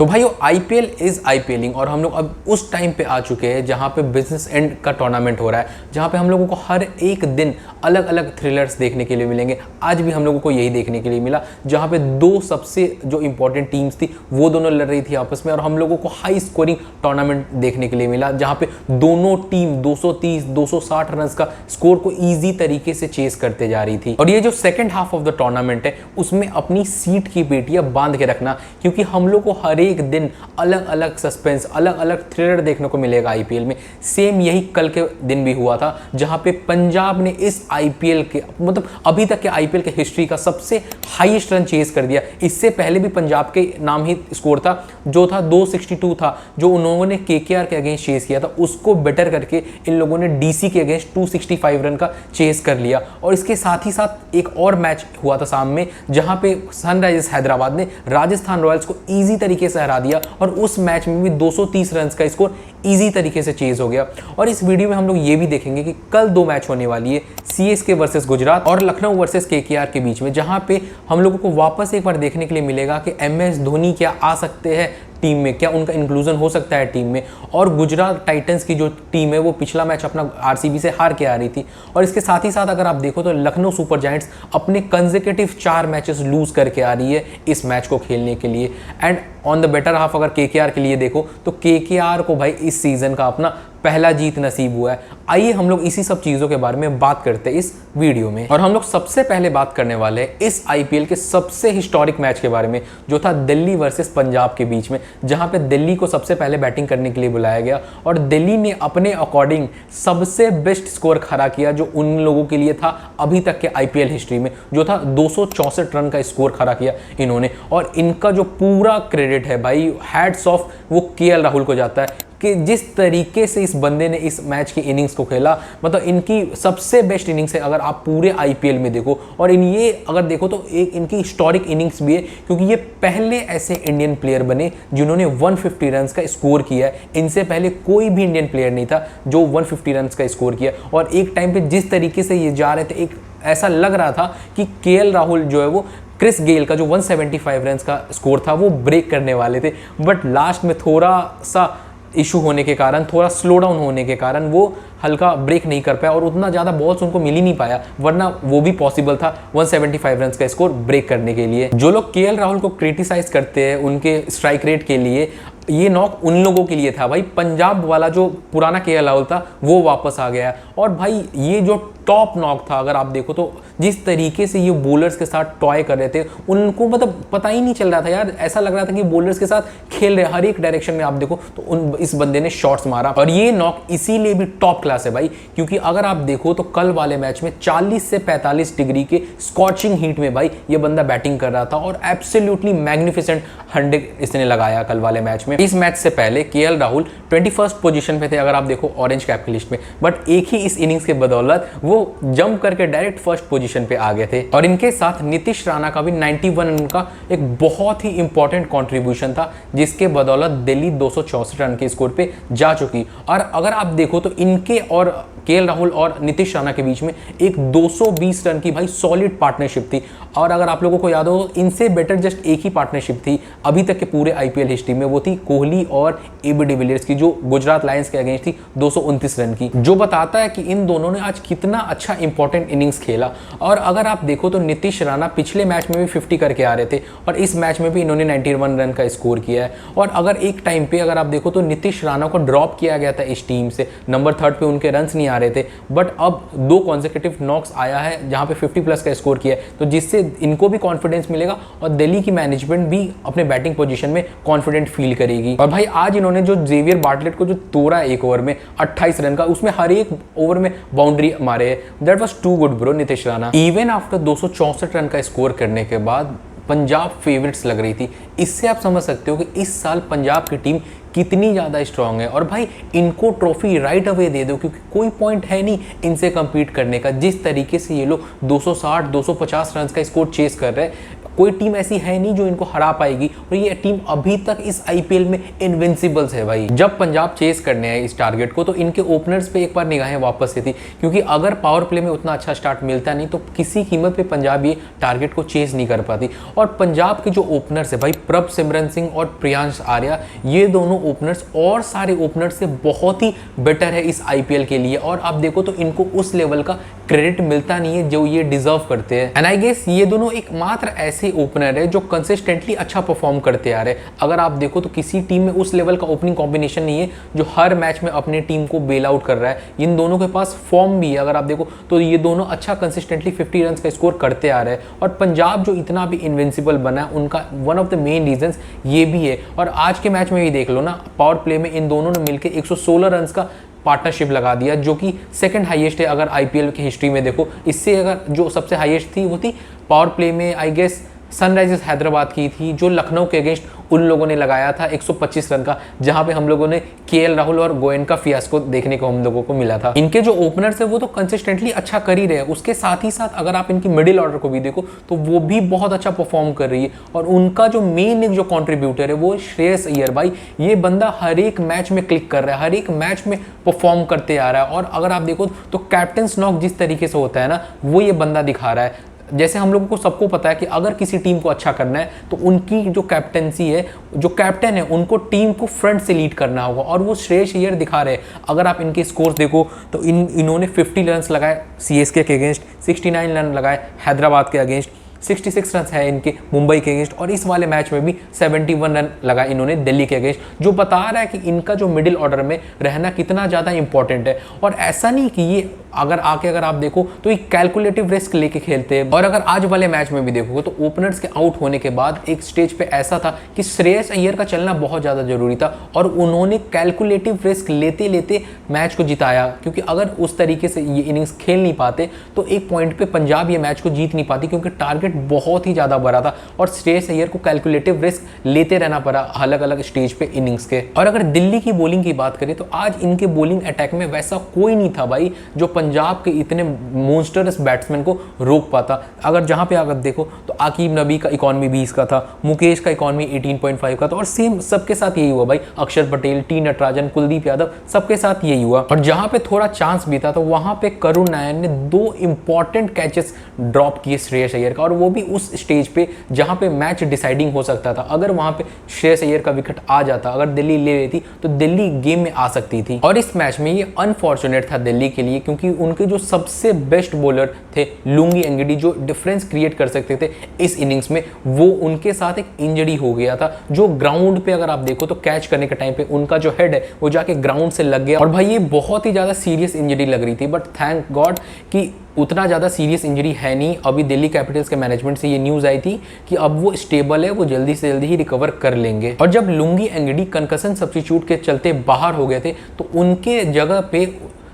तो भाई IPL is आईपीएलिंग और हम लोग अब उस टाइम पे आ चुके हैं जहाँ पे बिजनेस एंड का टूर्नामेंट हो रहा है, जहाँ पे हम लोगों को हर एक दिन अलग अलग थ्रिलर्स देखने के लिए मिलेंगे। आज भी हम लोगों को यही देखने के लिए मिला, जहाँ पे दो सबसे जो इंपॉर्टेंट टीम्स थी वो दोनों लड़ रही थी आपस में, और हम लोगों को हाई स्कोरिंग टूर्नामेंट देखने के लिए मिला, जहाँ पे दोनों टीम 230-260 रन का स्कोर को ईजी तरीके से चेस करते जा रही थी। और ये जो second half of the tournament है उसमें अपनी सीट की बेटियां बांध के रखना, क्योंकि हम लोग को हर एक दिन अलग अलग सस्पेंस, अलग अलग थ्रिलर देखने को मिलेगा आईपीएल में। सेम यही कल के दिन भी हुआ था, जहां पे पंजाब ने इस आईपीएल के मतलब अभी तक के आईपीएल के हिस्ट्री का सबसे हाईएस्ट रन चेस कर दिया। इससे पहले भी पंजाब के नाम ही स्कोर था, जो था 262 था, जो उन्होंने केकेआर के अगेंस्ट चेस किया था, उसको बेटर करके इन लोगों ने डीसी के अगेंस्ट 265 रन का चेस कर लिया। और इसके साथ ही साथ एक और मैच हुआ था शाम में, जहां पे सनराइजर्स हैदराबाद ने राजस्थान रॉयल्स को इजी तरीके से हरा दिया, और उस मैच में भी 230 रन का स्कोर इजी तरीके से चेज हो गया। और इस वीडियो में हम लोग ये भी देखेंगे कि कल दो मैच होने वाली है, सीएसके वर्सेस गुजरात और लखनऊ वर्सेस केकेआर के बीच में, जहां पे हम लोगों को वापस एक बार देखने के लिए मिलेगा कि एमएस धोनी क्या आ सकते हैं टीम में, क्या उनका इंक्लूजन हो सकता है टीम में। और गुजरात टाइटंस की जो टीम है वो पिछला मैच अपना आरसीबी से हार के आ रही थी। और इसके साथ ही साथ अगर आप देखो तो लखनऊ सुपर जायंट्स अपने कंसेक्यूटिव 4 मैचेस लूज करके आ रही है इस मैच को खेलने के लिए। And on the better half अगर केकेआर के लिए देखो तो केकेआर को भाई इस सीजन का अपना पहला जीत नसीब हुआ है। आइए हम लोग इसी सब चीज़ों के बारे में बात करते हैं इस वीडियो में। और हम लोग सबसे पहले बात करने वाले हैं इस आईपीएल के सबसे हिस्टोरिक मैच के बारे में, जो था दिल्ली वर्सेस पंजाब के बीच में, जहां पे दिल्ली को सबसे पहले बैटिंग करने के लिए बुलाया गया और दिल्ली ने अपने अकॉर्डिंग सबसे बेस्ट स्कोर खड़ा किया जो उन लोगों के लिए था अभी तक के आईपीएल हिस्ट्री में, जो था 264 रन का स्कोर खड़ा किया इन्होंने। और इनका जो पूरा क्रेडिट है भाई, हैट्स ऑफ वो केएल राहुल को जाता है कि जिस तरीके से इस बंदे ने इस मैच की इनिंग्स को खेला, मतलब इनकी सबसे बेस्ट इनिंग्स है अगर आप पूरे आईपीएल में देखो। और ये अगर देखो तो एक इनकी हिस्टोरिक इनिंग्स भी है, क्योंकि ये पहले ऐसे इंडियन प्लेयर बने जिन्होंने 150 रन का स्कोर किया है। इनसे पहले कोई भी इंडियन प्लेयर नहीं था जो 150 रन का स्कोर किया। और एक टाइम पे जिस तरीके से ये जा रहे थे, एक ऐसा लग रहा था कि केएल राहुल जो है वो क्रिस गेल का जो 175 रन का स्कोर था वो ब्रेक करने वाले थे, बट लास्ट में थोड़ा सा इशू होने के कारण, थोड़ा स्लो डाउन होने के कारण वो हल्का ब्रेक नहीं कर पाया और उतना ज़्यादा बॉल्स उनको मिल ही नहीं पाया, वरना वो भी पॉसिबल था 175 रन का स्कोर ब्रेक करने के लिए। जो लोग केएल राहुल को क्रिटिसाइज करते हैं उनके स्ट्राइक रेट के लिए, ये नॉक उन लोगों के लिए था भाई। पंजाब वाला जो पुराना केएल राहुल था वो वापस आ गया। और भाई ये जो टॉप नॉक था, अगर आप देखो तो जिस तरीके से ये बॉलर्स के साथ टॉय कर रहे थे, उनको मतलब पता ही नहीं चल रहा था यार, ऐसा लग रहा था कि बॉलर्स के साथ खेल रहे, हर एक डायरेक्शन में आप देखो तो इस बंदे ने शॉट्स मारा। और ये नॉक इसीलिए भी टॉप क्लास है भाई, क्योंकि अगर आप देखो तो कल वाले मैच में 40 से 45 डिग्री के स्कॉचिंग हीट में भाई ये बंदा बैटिंग कर रहा था और एब्सोल्युटली मैग्निफिसेंट 100 इसने लगाया कल वाले मैच में। इस मैच से पहले केएल राहुल 21st पोजीशन पे थे अगर आप देखो ऑरेंज कैप की लिस्ट में, बट एक ही इस इनिंग्स के बदौलत वो जंप करके डायरेक्ट फर्स्ट पोजीशन पे आ गए थे। और इनके साथ नीतीश राणा का भी 91 रन का एक बहुत ही इंपॉर्टेंट कंट्रीब्यूशन था, जिसके बदौलत दिल्ली 264 रन के स्कोर पे जा चुकी। और अगर आप देखो तो इनके और केएल राहुल और नीतीश राणा के बीच में एक 220 रन की भाई सॉलिड पार्टनरशिप थी। और अगर आप लोगों को याद हो, इनसे बेटर जस्ट एक ही पार्टनरशिप थी अभी तक के पूरे आईपीएल हिस्ट्री में, वो थी कोहली और एबी डिविलियर्स की, जो गुजरात लायंस के अगेंस्ट थी 229 रन की, जो बताता है कि इन दोनों ने आज कितना अच्छा इंपॉर्टेंट इनिंग्स खेला। और अगर आप देखो तो नीतीश राणा पिछले मैच में भी 50 करके आ रहे थे और इस मैच में भी इन्होंने 91 रन का स्कोर किया है। और अगर एक टाइम पे अगर आप देखो तो नीतीश राणा को ड्रॉप किया गया था इस टीम से, नंबर 3 पे उनके रन नहीं आ रहे थे, बट अब 2 कॉन्सेक्यूटिव नॉक्स आया है जहां पे 50 प्लस का स्कोर किया है, तो जिससे इनको भी कॉन्फिडेंस मिलेगा और दिल्ली की मैनेजमेंट भी अपने बैटिंग पोजीशन में कॉन्फिडेंट फील करेगी। और भाई आज इन्होंने जो जेवियर बार्टलेट को जो तोड़ा एक ओवर में 28 रन का, उसमें हर एक ओवर में बाउंड्री मारे है, that was too good bro Nitish Rana. Even after 264 run का स्कोर करने के बाद पंजाब फेवरेट्स लग रही थी। इससे आप समझ सकते हो कि इस साल पंजाब की टीम कितनी ज़्यादा स्ट्रांग है। और भाई इनको ट्रॉफी राइट अवे दे दो, क्योंकि कोई पॉइंट है नहीं इनसे कम्पीट करने का। जिस तरीके से ये लोग 260-250 रन का स्कोर चेस कर रहे हैं, कोई टीम ऐसी है नहीं जो इनको हरा पाएगी, और ये टीम अभी तक इस आईपीएल में इनविंसिबल्स है भाई। जब पंजाब चेस करने आए इस टारगेट को तो इनके ओपनर्स पे एक बार निगाहें वापस से थी, क्योंकि अगर पावर प्ले में उतना अच्छा स्टार्ट मिलता नहीं तो किसी कीमत पे पंजाब ये टारगेट को चेस नहीं कर पाती। और पंजाब के जो ओपनर्स है भाई, प्रभ सिमरन सिंह और प्रियांश आर्या, ये दोनों ओपनर्स और सारे ओपनर्स से बहुत ही बेटर है इस आईपीएल के लिए। और आप देखो तो इनको उस लेवल का क्रेडिट मिलता नहीं है जो ये डिजर्व करते हैं। एंड आई गेस ये दोनों एकमात्र ऐसे ओपनर है जो कंसिस्टेंटली अच्छा परफॉर्म करते आ रहे हैं। अगर आप देखो तो किसी टीम में उस लेवल का ओपनिंग कॉम्बिनेशन नहीं है जो हर मैच में अपने टीम को बेल आउट कर रहा है। इन दोनों के पास फॉर्म भी है, अगर आप देखो तो ये दोनों अच्छा कंसिस्टेंटली 50 रन का स्कोर करते आ रहे हैं। और पंजाब जो इतना भी इनविंसिबल बना है उनका one of the main reasons ये भी है। और आज के मैच में भी देख लो ना, पावर प्ले में इन दोनों ने मिलकर 116 रन का पार्टनरशिप लगा दिया, जो कि सेकंड हाईएस्ट है अगर आईपीएल की हिस्ट्री में देखो। इससे अगर जो सबसे हाईएस्ट थी वो थी पावर प्ले में आई गेस सनराइजर्स हैदराबाद की थी, जो लखनऊ के अगेंस्ट उन लोगों ने लगाया था 125 रन का, जहां पे हम लोगों ने केएल राहुल और गोयनका फियास्को देखने को हम लोगों को मिला था। इनके जो ओपनर्स है वो तो कंसिस्टेंटली अच्छा कर ही रहे हैं, उसके साथ ही साथ अगर आप इनकी मिडिल ऑर्डर को भी देखो तो वो भी बहुत अच्छा परफॉर्म कर रही है। और उनका जो मेन जो कॉन्ट्रीब्यूटर है वो श्रेयस अय्यर भाई, ये बंदा हर एक मैच में क्लिक कर रहा है, हर एक मैच में परफॉर्म करते आ रहा है। और अगर आप देखो तो कैप्टन नॉक जिस तरीके से होता है ना, वो ये बंदा दिखा रहा है। जैसे हम लोगों को सबको पता है कि अगर किसी टीम को अच्छा करना है तो उनकी जो कैप्टेंसी है, जो कैप्टन है, उनको टीम को फ्रंट से लीड करना होगा, और वो श्रेयस अय्यर दिखा रहे हैं। अगर आप इनके स्कोर्स देखो तो इन्होंने 50 रन लगाए सीएसके के अगेंस्ट, 69 रन लगाए हैदराबाद के अगेंस्ट, 66 रन है इनके मुंबई के अगेंस्ट, और इस वाले मैच में भी 71 रन लगाए इन्होंने दिल्ली के अगेंस्ट, जो बता रहा है कि इनका जो मिडिल ऑर्डर में रहना कितना ज़्यादा इंपॉर्टेंट है। और ऐसा नहीं कि ये अगर आप देखो तो ये कैलकुलेटिव रिस्क लेके खेलते हैं। और अगर आज वाले मैच में भी देखोगे तो ओपनर्स के आउट होने के बाद एक स्टेज पे ऐसा था कि श्रेयस अय्यर का चलना बहुत ज़्यादा जरूरी था, और उन्होंने कैलकुलेटिव रिस्क लेते लेते मैच को जिताया। क्योंकि अगर उस तरीके से ये इनिंग्स खेल नहीं पाते तो एक पॉइंट पे पंजाब ये मैच को जीत नहीं पाती, क्योंकि टारगेट बहुत ही ज़्यादा बड़ा था और श्रेयस अय्यर को कैलकुलेटिव रिस्क लेते रहना पड़ा अलग अलग स्टेज पे इनिंग्स के। और अगर दिल्ली की बॉलिंग की बात करें तो आज इनके बॉलिंग अटैक में वैसा कोई नहीं था भाई जो पंजाब के इतने मॉन्स्टरस बैट्समैन को रोक पाता। अगर जहां पे अगर देखो तो आकीब नबी का इकॉनमी 20 का था, मुकेश का इकॉनमी 18.5 का था, और सेम सबके साथ यही हुआ भाई। अक्षर पटेल, टी नटराजन, कुलदीप यादव, सबके साथ यही हुआ। और जहां पे थोड़ा चांस भी था तो वहां पे करुण नायर ने 2 इंपॉर्टेंट कैचेस ड्रॉप किए श्रेयस अय्यर का, और वो भी उस स्टेज पे जहां पे मैच डिसाइडिंग हो सकता था। अगर वहां पे श्रेयस अय्यर का विकेट आ जाता, अगर दिल्ली ले लेती तो दिल्ली गेम में आ सकती थी। और इस मैच में ये अनफॉर्चुनेट था दिल्ली के लिए, क्योंकि उनके जो सबसे बेस्ट बॉलर थे लुंगी एंगडी, जो डिफरेंस क्रिएट कर सकते थे इस इनिंग्स में, वो उनके साथ एक इंजरी हो गया था, जो ग्राउंड पे अगर आप देखो तो कैच करने के टाइम पे उनका जो हेड है वो जाके ग्राउंड से लग गया। और भाई ये बहुत ही ज्यादा सीरियस इंजरी लग रही थी, बट थैंक गॉड कि उतना ज़्यादा सीरियस इंजरी है नहीं। अभी दिल्ली कैपिटल्स के मैनेजमेंट से ये न्यूज़ आई थी कि अब वो स्टेबल है, वो जल्दी से जल्दी ही रिकवर कर लेंगे। और जब लुंगी एंगडी कंकशन सब्स्टिट्यूट के चलते बाहर हो गए थे तो उनके जगह पे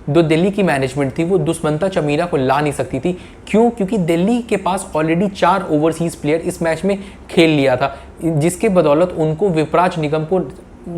जो दिल्ली की मैनेजमेंट थी वो दुष्मंता चमीरा को ला नहीं सकती थी। क्यों? क्योंकि दिल्ली के पास ऑलरेडी 4 ओवरसीज प्लेयर इस मैच में खेल लिया था, जिसके बदौलत उनको विपराज निगम को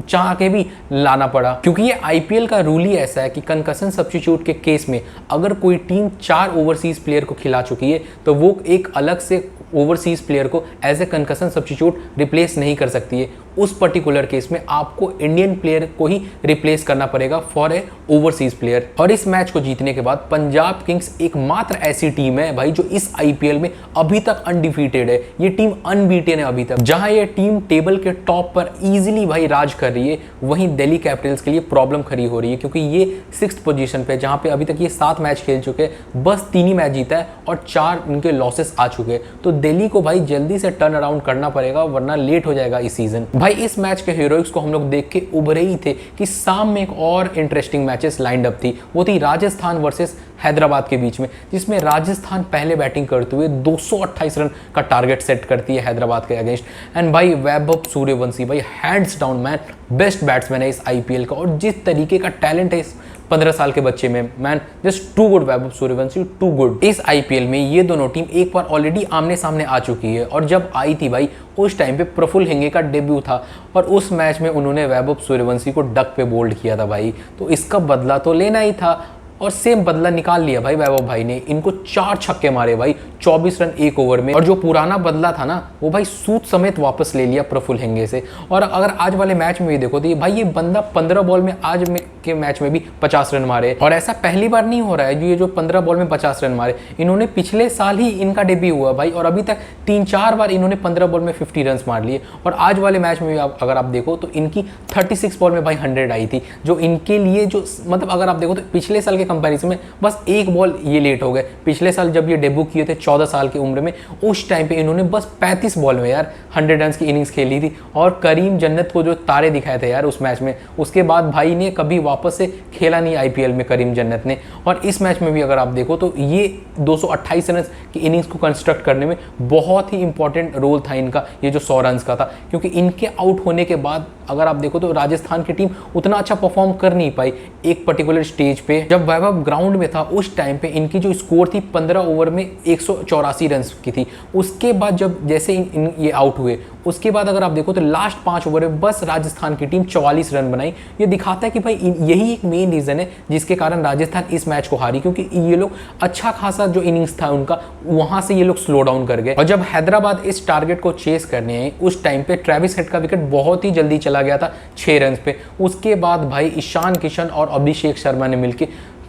चाह के भी लाना पड़ा। क्योंकि ये आईपीएल का रूल ही ऐसा है कि कंकशन सब्स्टिट्यूट के केस में अगर कोई टीम 4 ओवरसीज प्लेयर को खिला चुकी है तो वो एक अलग से ओवरसीज प्लेयर को as a concussion substitute replace नहीं कर सकती है। उस पर्टिकुलर केस में आपको इंडियन प्लेयर को ही रिप्लेस करना पड़ेगा फॉर ए ओवरसीज प्लेयर। और इस मैच को जीतने के बाद पंजाब किंग्स एकमात्र ऐसी टीम है भाई जो इस आईपीएल में अभी तक अनडिफीटेड है। ये टीम अनबीटेन है अभी तक। जहां ये टीम टेबल के टॉप पर इजीली भाई राज कर रही है, वहीं दिल्ली कैपिटल्स के लिए प्रॉब्लम खड़ी हो रही है, क्योंकि ये 6th पोजीशन पे, जहां पे अभी तक ये 7 मैच खेल चुके हैं, बस 3 ही मैच जीता है और 4 इनके लॉसेस आ चुके हैं। तो दिल्ली को भाई जल्दी से टर्न अराउंड करना पड़ेगा, वरना लेट हो जाएगा इस सीजन। भाई इस मैच के हीरोइक्स को हम लोग देख के उभरे ही थे कि शाम में एक और इंटरेस्टिंग मैचेस लाइंड अप थी। वो थी राजस्थान वर्सेस हैदराबाद के बीच में, जिसमें राजस्थान पहले बैटिंग करते हुए 228 रन का टारगेट सेट करती है हैदराबाद के अगेंस्ट। एंड भाई वैभव सूर्यवंशी भाई hands down man best batsman है इस आईपीएल का, और जिस तरीके का टैलेंट है इस 15 साल के बच्चे में, man just too good. Vaibhav Suryavanshi too good. इस आईपीएल में ये दोनों टीम एक बार ऑलरेडी आमने सामने आ चुकी है, और जब आई थी भाई उस टाइम पे प्रफुल्ल हेंगे का डेब्यू था, और उस मैच में उन्होंने वैभव सूर्यवंशी को डक पे बोल्ड किया था भाई। तो इसका बदला तो लेना ही था। और सेम बदला निकाल लिया भाई वैभव भाई ने। इनको 4 छक्के मारे भाई, 24 रन 1 ओवर में। और जो पुराना बदला था ना वो भाई सूद समेत वापस ले लिया प्रफुल्ल हेंगे से। और अगर आज वाले मैच में भी देखो तो भाई ये बंदा 15 बॉल में आज के मैच में भी 50 रन मारे। और ऐसा पहली बार नहीं हो रहा है जो 15 बॉल में 50 रन मारे। इन्होंने पिछले साल ही इनका डेब्यू हुआ भाई, और अभी तक 3-4 बार इन्होंने 15 बॉल में 50 रन मार लिए। और आज वाले मैच में भी अगर आप देखो तो इनकी 36 बॉल में भाई 100 आई थी, जो इनके लिए जो मतलब अगर आप देखो तो पिछले साल के कंपैरिजन में बस 1 बॉल ये लेट हो गए। पिछले साल जब ये डेब्यू किए थे 14 साल की उम्र में, उस टाइम पे इन्होंने बस 35 बॉल में यार 100 रन की इनिंग्स खेली थी। और करीम जन्नत को जो तारे दिखाए थे यार उस मैच में, उसके बाद भाई ने कभी वापस से खेला नहीं आईपीएल में करीम जन्नत ने। और इस मैच में भी अगर आप देखो तो ये 228 रन की इनिंग्स को कंस्ट्रक्ट करने में बहुत ही इंपॉर्टेंट रोल था इनका, ये जो 100 रन का था। क्योंकि इनके आउट होने के बाद अगर आप देखो तो राजस्थान की टीम उतना अच्छा परफॉर्म कर नहीं पाई एक पर्टिकुलर स्टेज पे। जब वैभव ग्राउंड में था उस टाइम पे इनकी जो स्कोर थी 15 ओवर में 184 रन की थी। उसके बाद जब जैसे ये आउट हुए उसके बाद अगर आप देखो तो लास्ट 5 ओवर में बस राजस्थान की टीम 44 रन बनाई। ये दिखाता है कि भाई यही एक मेन रीजन है जिसके कारण राजस्थान इस मैच को हारी, क्योंकि ये लोग अच्छा खासा जो इनिंग्स था उनका वहां से ये लोग स्लो डाउन कर गए। और जब हैदराबाद इस टारगेट को चेस करने आई उस टाइम पे ट्रेविस हेड का विकेट बहुत ही जल्दी चला गया था 6 रन पे। उसके बाद भाई ईशान किशन और अभिषेक शर्मा ने मिलकर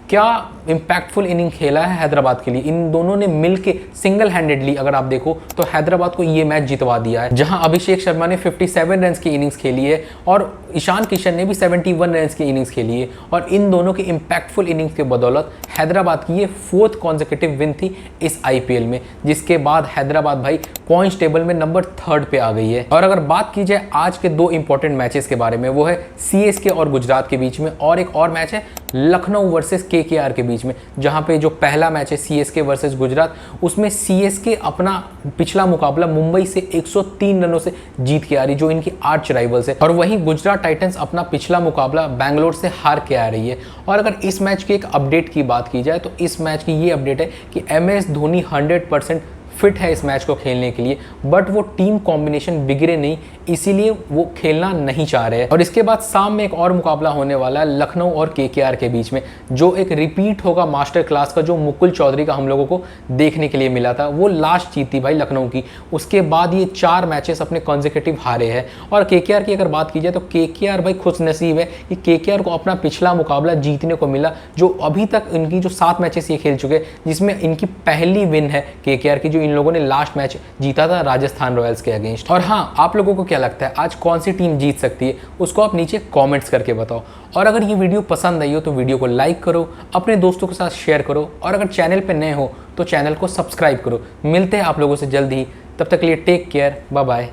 क्या इंपैक्टफुल इनिंग खेला है हैदराबाद के लिए। इन दोनों ने मिलके सिंगल हैंडेडली अगर आप देखो तो हैदराबाद को ये मैच जितवा दिया है, जहां अभिषेक शर्मा ने 57 रन की इनिंग्स खेली है और ईशान किशन ने भी 71 रन की इनिंग्स खेली है। और इन दोनों की इंपैक्टफुल इनिंग्स के बदौलत हैदराबाद की ये 4th कॉन्सेक्यूटिव विन थी इस आईपीएल में, जिसके बाद हैदराबाद भाई पॉइंट्स टेबल में नंबर 3rd पे आ गई है। और अगर बात की जाए आज के 2 इंपॉर्टेंट मैचेस के बारे में, वो है सीएसके और गुजरात के बीच में, और एक और मैच है लखनऊ वर्सेस केकेआर के बीच में, जहां पे जो पहला मैच है सीएसके वर्सेस गुजरात, उसमें सीएसके अपना पिछला मुकाबला मुंबई से 103 रनों से जीत के आ रही, जो इनकी आर्च राइवल्स है। और वहीं गुजरात टाइटंस अपना पिछला मुकाबला बैंगलोर से हार के आ रही है। और अगर इस मैच की एक अपडेट की बात की जाए तो इस मैच की ये अपडेट है कि MS धोनी 100% फिट है इस मैच को खेलने के लिए, बट वो टीम कॉम्बिनेशन बिगड़े नहीं, इसीलिए वो खेलना नहीं चाह रहे हैं। और इसके बाद शाम में एक और मुकाबला होने वाला है लखनऊ और केकेआर के बीच में, जो एक रिपीट होगा मास्टर क्लास का, जो मुकुल चौधरी का हम लोगों को देखने के लिए मिला था। वो लास्ट जीत थी भाई लखनऊ की, उसके बाद ये 4 मैचेस अपने कॉन्सेक्यूटिव हारे हैं। और केकेआर की अगर बात की जाए तो केकेआर भाई खुशनसीब है कि केकेआर को अपना पिछला मुकाबला जीतने को मिला, जो अभी तक इनकी जो 7 मैचेस ये खेल चुके, जिसमें इनकी पहली विन है केकेआर की, जो इन लोगों ने लास्ट मैच जीता था राजस्थान रॉयल्स के अगेंस्ट। और हाँ, आप लोगों को क्या लगता है आज कौन सी टीम जीत सकती है, उसको आप नीचे कमेंट्स करके बताओ। और अगर ये वीडियो पसंद आई हो तो वीडियो को लाइक करो, अपने दोस्तों के साथ शेयर करो, और अगर चैनल पे नए हो तो चैनल को सब्सक्राइब करो। मिलते हैं आप लोगों से जल्द ही, तब तक के लिए टेक केयर, बाय बाय।